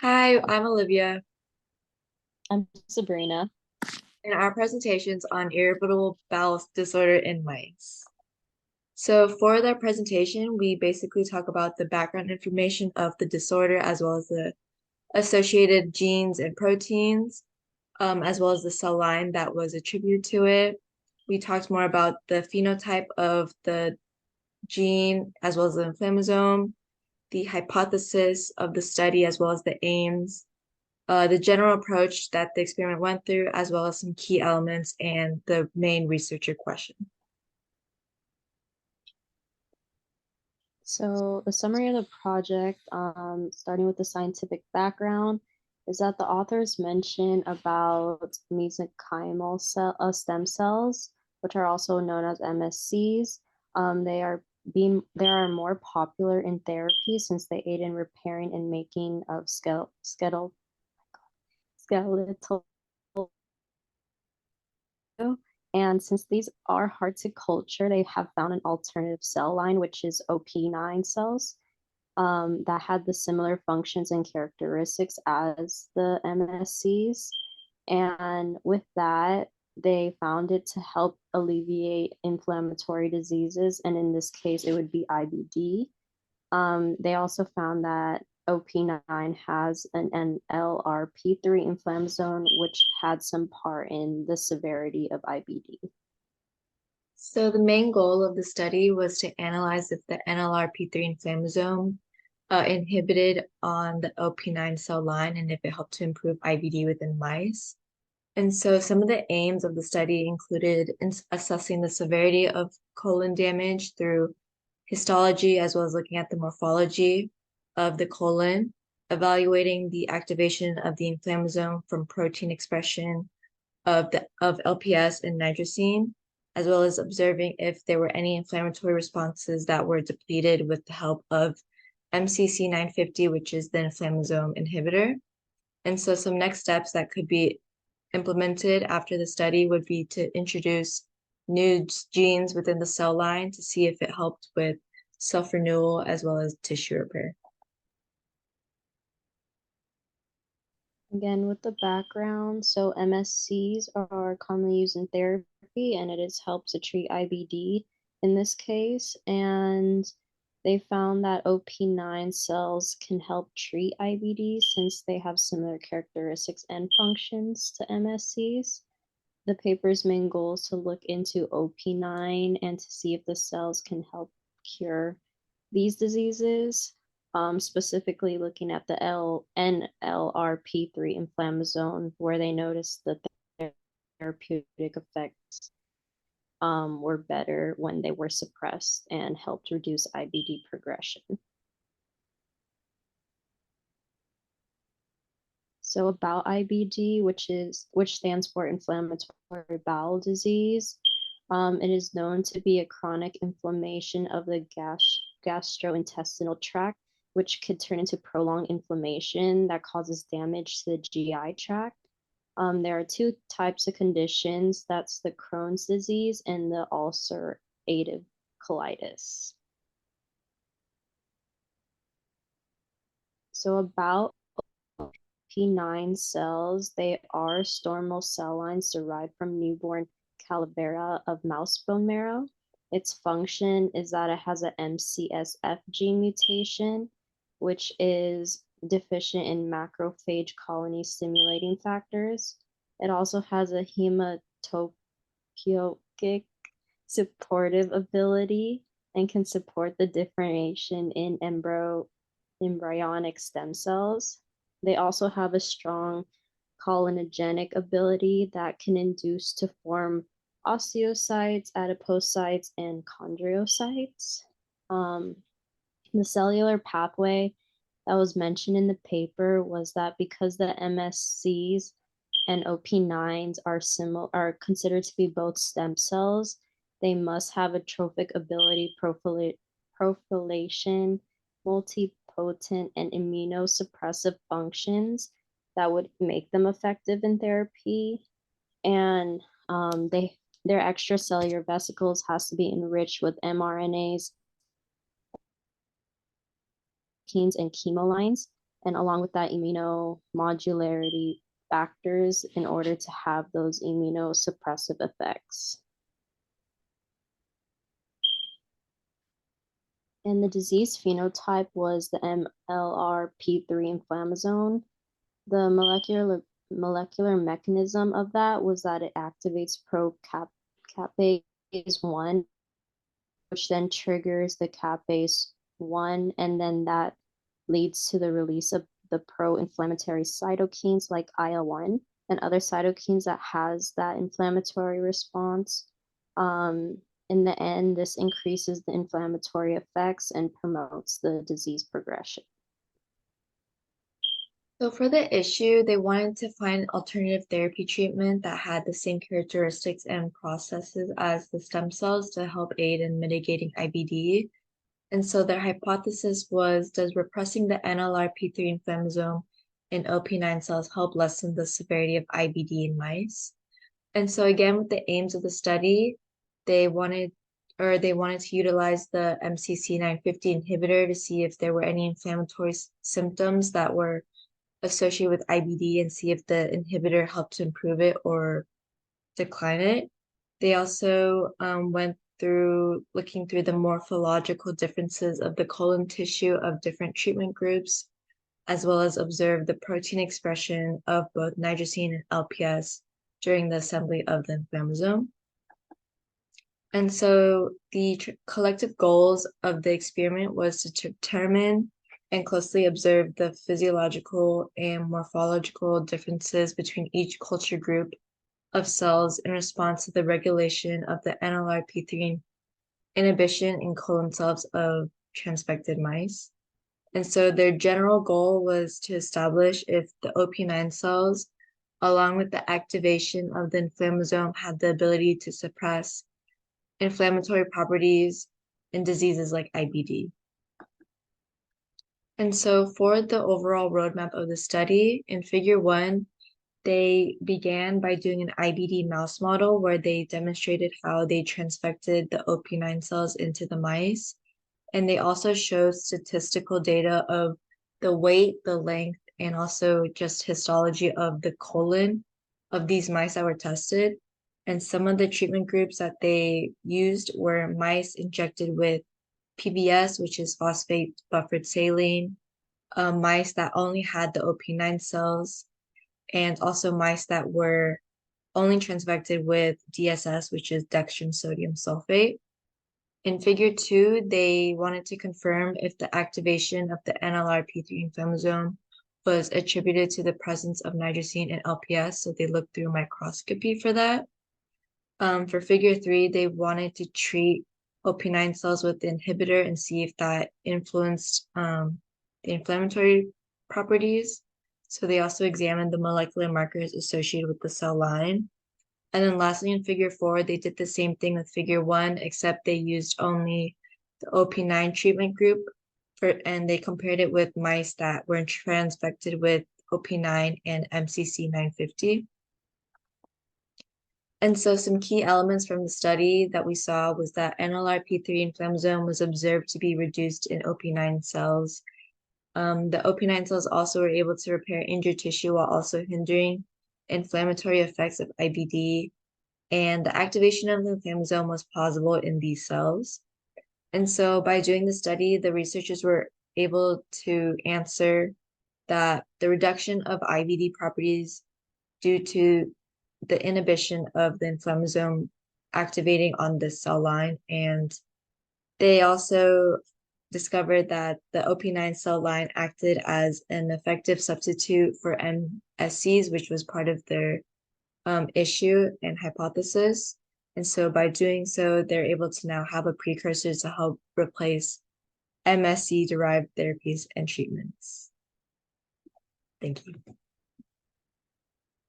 Hi, I'm Olivia, I'm Sabrina. and our presentation's on irritable bowel disorder in mice. So for the presentation, we basically talk about the background information of the disorder as well as the associated genes and proteins, as well as the cell line that was attributed to it. We talked more about the phenotype of the gene as well as the inflammasome, the hypothesis of the study as well as the aims, the general approach that the experiment went through, as well as some key elements and the main researcher question. So the summary of the project, starting with the scientific background, is that the authors mention about mesenchymal stem cells, which are also known as MSCs. They are more popular in therapy since they aid in repairing and making of skeletal. And since these are hard to culture, they have found an alternative cell line, which is OP9 cells, that had the similar functions and characteristics as the MSCs. And with that, they found it to help alleviate inflammatory diseases. And in this case, it would be IBD. They also found that OP9 has an NLRP3 inflammasome, which had some part in the severity of IBD. So the main goal of the study was to analyze if the NLRP3 inflammasome inhibited on the OP9 cell line and if it helped to improve IBD within mice. And so some of the aims of the study included assessing the severity of colon damage through histology, as well as looking at the morphology of the colon, evaluating the activation of the inflammasome from protein expression of LPS and nitropsin, as well as observing if there were any inflammatory responses that were depleted with the help of MCC 950, which is the inflammasome inhibitor. And so some next steps that could be implemented after the study would be to introduce new genes within the cell line to see if it helped with self-renewal as well as tissue repair. Again, with the background, so MSCs are commonly used in therapy and it has helped to treat IBD in this case. And they found that OP9 cells can help treat IBD since they have similar characteristics and functions to MSCs. The paper's main goal is to look into OP9 and to see if the cells can help cure these diseases, specifically looking at the NLRP3 inflammasome, where they noticed that the therapeutic effects were better when they were suppressed and helped reduce IBD progression. So about IBD, which stands for inflammatory bowel disease, it is known to be a chronic inflammation of the gastrointestinal tract, which could turn into prolonged inflammation that causes damage to the GI tract. There are two types of conditions. That's the Crohn's disease and the ulcerative colitis. So about P9 cells, they are stromal cell lines derived from newborn calivera of mouse bone marrow. Its function is that it has a MCSF gene mutation, which is deficient in macrophage colony stimulating factors. It also has a hematopoietic supportive ability and can support the differentiation in embryonic stem cells. They also have a strong cholinergic ability that can induce to form osteocytes, adipocytes, and chondrocytes. The cellular pathway that was mentioned in the paper was that because the MSCs and OP9s are considered to be both stem cells, they must have a trophic ability, profilation, multipotent, and immunosuppressive functions that would make them effective in therapy. And their extracellular vesicles has to be enriched with mRNAs, and chemolines, and along with that, immunomodularity factors in order to have those immunosuppressive effects. And the disease phenotype was the MLR-P3 inflammasome. The molecular mechanism of that was that it activates pro-capase 1, which then triggers the capase 1, and then that leads to the release of the pro-inflammatory cytokines like IL-1 and other cytokines that has that inflammatory response. In the end, this increases the inflammatory effects and promotes the disease progression. So for the issue, they wanted to find alternative therapy treatment that had the same characteristics and processes as the stem cells to help aid in mitigating IBD. And so their hypothesis was, does repressing the NLRP3 inflammasome in OP9 cells help lessen the severity of IBD in mice? And so again, with the aims of the study, they wanted to utilize the MCC950 inhibitor to see if there were any inflammatory symptoms that were associated with IBD and see if the inhibitor helped to improve it or decline it. They also went through looking through the morphological differences of the colon tissue of different treatment groups, as well as observe the protein expression of both nigosine and LPS during the assembly of the inflammasome. And so the collective goals of the experiment was to determine and closely observe the physiological and morphological differences between each culture group of cells in response to the regulation of the NLRP3 inhibition in colon cells of transfected mice. And so their general goal was to establish if the OP9 cells, along with the activation of the inflammasome, had the ability to suppress inflammatory properties in diseases like IBD. And so for the overall roadmap of the study, in figure 1, they began by doing an IBD mouse model where they demonstrated how they transfected the OP9 cells into the mice. And they also showed statistical data of the weight, the length, and also just histology of the colon of these mice that were tested. And some of the treatment groups that they used were mice injected with PBS, which is phosphate buffered saline, mice that only had the OP9 cells, and also mice that were only transfected with DSS, which is dextrin sodium sulfate. In figure 2, they wanted to confirm if the activation of the NLRP3 inflammasome was attributed to the presence of nigosine and LPS, so they looked through microscopy for that. For figure 3, they wanted to treat OP9 cells with the inhibitor and see if that influenced the inflammatory properties. So they also examined the molecular markers associated with the cell line. And then lastly, in figure 4, they did the same thing with figure 1, except they used only the OP9 treatment group and they compared it with mice that were transfected with OP9 and MCC950. And so some key elements from the study that we saw was that NLRP3 inflammasome was observed to be reduced in OP9 cells. The OP9 cells also were able to repair injured tissue while also hindering inflammatory effects of IBD. And the activation of the inflammasome was plausible in these cells. And so by doing the study, the researchers were able to answer that the reduction of IBD properties due to the inhibition of the inflammasome activating on this cell line. And they also discovered that the OP9 cell line acted as an effective substitute for MSCs, which was part of their issue and hypothesis. And so by doing so, they're able to now have a precursor to help replace MSC-derived therapies and treatments. Thank you.